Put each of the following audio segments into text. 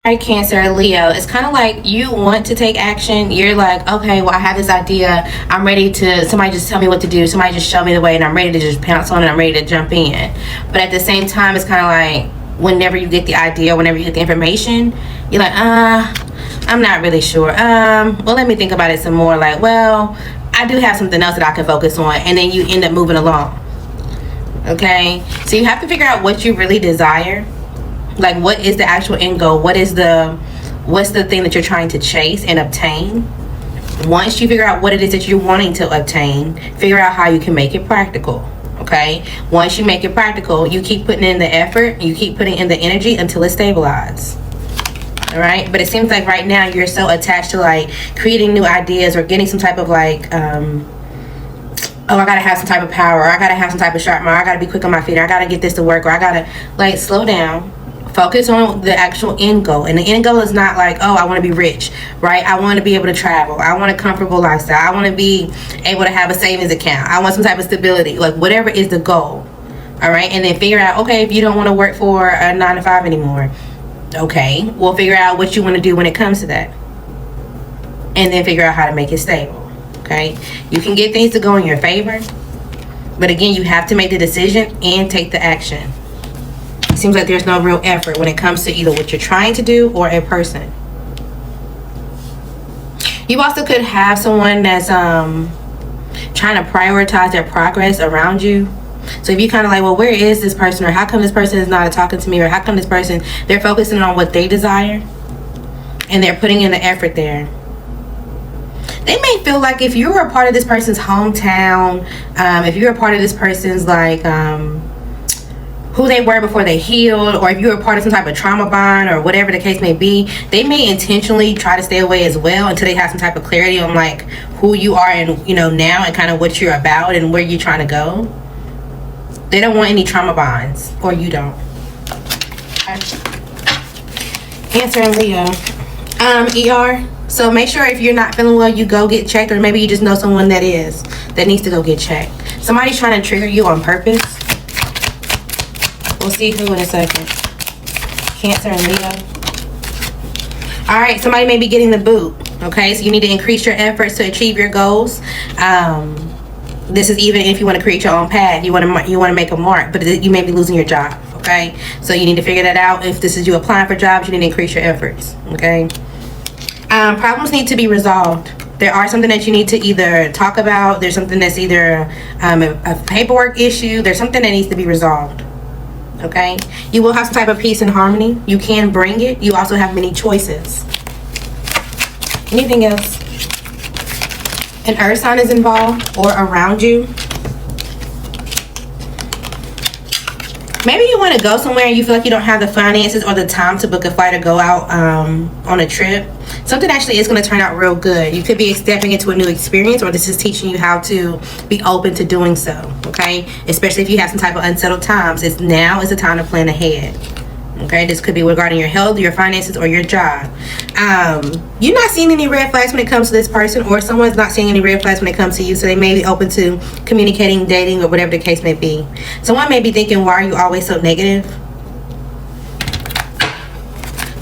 Right, Cancer, Leo, it's kind of like you want to take action. You're like, okay, well, I have this idea. I'm ready to, somebody just tell me what to do. Somebody just show me the way, and I'm ready to just pounce on it. I'm ready to jump in. But at the same time, it's kind of like whenever you get the idea, whenever you get the information, you're like, I'm not really sure. Well, let me think about it some more. Like, well, I do have something else that I can focus on. And then you end up moving along. Okay? So you have to figure out what you really desire. Like, what is the actual end goal? What's the thing that you're trying to chase and obtain? Once you figure out what it is that you're wanting to obtain, figure out how you can make it practical. Okay? Once you make it practical, you keep putting in the effort, you keep putting in the energy until it stabilizes. All right? But it seems like right now you're so attached to like creating new ideas or getting some type of like oh, I gotta have some type of power, or I gotta have some type of sharp mind, I gotta be quick on my feet, or I gotta get this to work, or I gotta, like, slow down. Focus on the actual end goal. And the end goal is not like, oh, I want to be rich, right? I want to be able to travel. I want a comfortable lifestyle. I want to be able to have a savings account. I want some type of stability. Like, whatever is the goal. All right? And then figure out, okay, if you don't want to work for a 9 to 5 anymore, okay, we'll figure out what you want to do when it comes to that. And then figure out how to make it stable. Okay? You can get things to go in your favor. But again, you have to make the decision and take the action. Seems like there's no real effort when it comes to either what you're trying to do or a person. You also could have someone that's trying to prioritize their progress around you. So if you kind of like, well, where is this person, or how come this person is not talking to me, or how come this person, they're focusing on what they desire and they're putting in the effort there. They may feel like if you were a part of this person's hometown, if you're a part of this person's like who they were before they healed, or if you were part of some type of trauma bond or whatever the case may be, they may intentionally try to stay away as well until they have some type of clarity on like who you are and, you know, now, and kind of what you're about and where you're trying to go. They don't want any trauma bonds, or you don't. Cancer and Leo. ER. So make sure if you're not feeling well, you go get checked, or maybe you just know someone that needs to go get checked. Somebody's trying to trigger you on purpose. We'll see who in a second. Cancer and Leo. Alright, somebody may be getting the boot. Okay, so you need to increase your efforts to achieve your goals. This is even if you want to create your own path. You want to make a mark, but you may be losing your job. Okay, so you need to figure that out. If this is you applying for jobs, you need to increase your efforts. Okay. Problems need to be resolved. There are something that you need to either talk about. There's something that's either a paperwork issue. There's something that needs to be resolved. Okay, you will have some type of peace and harmony. You can bring it. You also have many choices. Anything else? An earth sign is involved or around you. Maybe you want to go somewhere and you feel like you don't have the finances or the time to book a flight or go out on a trip. Something actually is going to turn out real good. You could be stepping into a new experience, or this is teaching you how to be open to doing so. Okay, especially if you have some type of unsettled times. Now is the time to plan ahead. Okay, this could be regarding your health, your finances, or your job. You're not seeing any red flags when it comes to this person, or someone's not seeing any red flags when it comes to you, so they may be open to communicating, dating, or whatever the case may be. Someone may be thinking, why are you always so negative?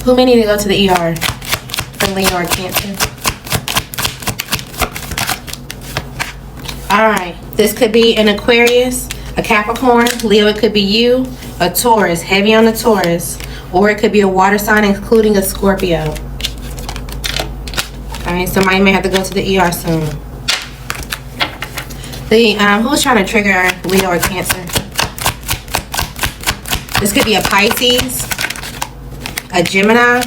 Who may need to go to the ER for Leo or Cancer? Alright, this could be an Aquarius, a Capricorn, Leo, it could be you, a Taurus, heavy on the Taurus, or it could be a water sign, including a Scorpio. Alright, somebody may have to go to the ER soon. Who's trying to trigger Leo or Cancer? This could be a Pisces, a Gemini,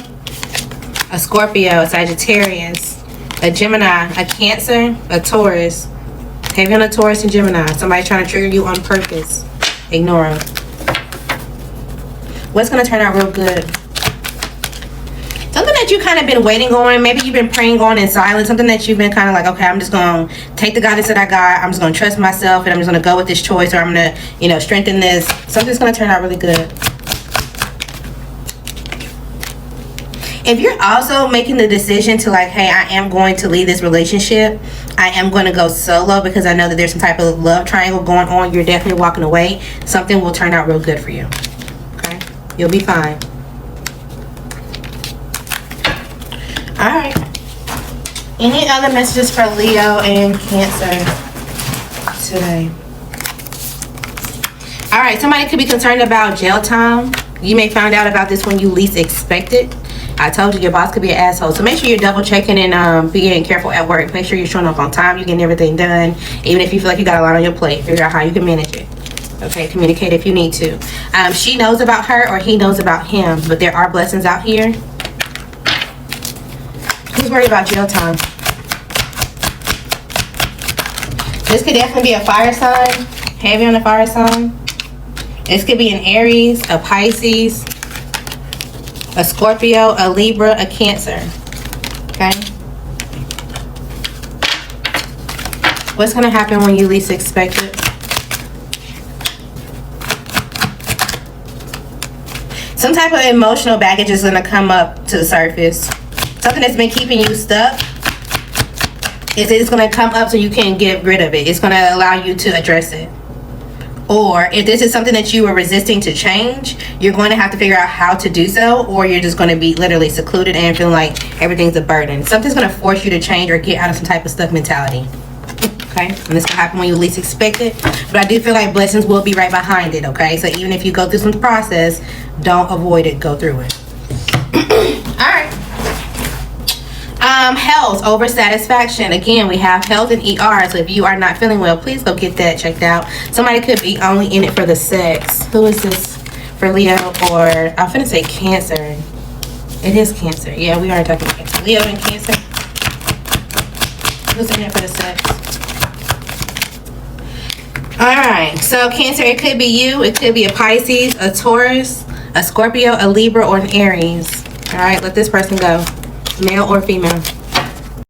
a Scorpio, a Sagittarius, a Gemini, a Cancer, a Taurus. Heavy on a Taurus and Gemini. Somebody trying to trigger you on purpose. Ignore them. What's going to turn out real good? Something that you kind of been waiting on. Maybe you've been praying on in silence. Something that you've been kind of like, okay, I'm just going to take the guidance that I got. I'm just going to trust myself, and I'm just going to go with this choice, or I'm going to, strengthen this. Something's going to turn out really good. If you're also making the decision to like, hey, I am going to leave this relationship, I am going to go solo because I know that there's some type of love triangle going on, you're definitely walking away, something will turn out real good for you. Okay? You'll be fine. Alright. Any other messages for Leo and Cancer today? Alright, somebody could be concerned about jail time. You may find out about this when you least expect it. I told you your boss could be an asshole. So make sure you're double checking and being careful at work. Make sure you're showing up on time. You're getting everything done. Even if you feel like you got a lot on your plate. Figure out how you can manage it. Okay, communicate if you need to. She knows about her or he knows about him. But there are blessings out here. Who's worried about jail time? This could definitely be a fire sign. Heavy on the fire sign. This could be an Aries, a Pisces, a Scorpio, a Libra, a Cancer. Okay? What's going to happen when you least expect it? Some type of emotional baggage is going to come up to the surface. Something that's been keeping you stuck. It's going to come up so you can get rid of it. It's going to allow you to address it. Or if this is something that you were resisting to change, you're going to have to figure out how to do so, or you're just going to be literally secluded and feeling like everything's a burden. Something's going to force you to change or get out of some type of stuck mentality. Okay? And this can happen when you least expect it. But I do feel like blessings will be right behind it. Okay? So even if you go through some process, don't avoid it. Go through it. Alright. Health over satisfaction. Again, we have health and ER. So if you are not feeling well, please go get that checked out. Somebody could be only in it for the sex. Who is this? For Leo or I'm finna say Cancer. It is Cancer. Yeah, we are talking Cancer. Leo and Cancer. Who's in it for the sex? Alright, so Cancer, it could be you. It could be a Pisces, a Taurus, a Scorpio, a Libra, or an Aries. Alright, let this person go. Male or female.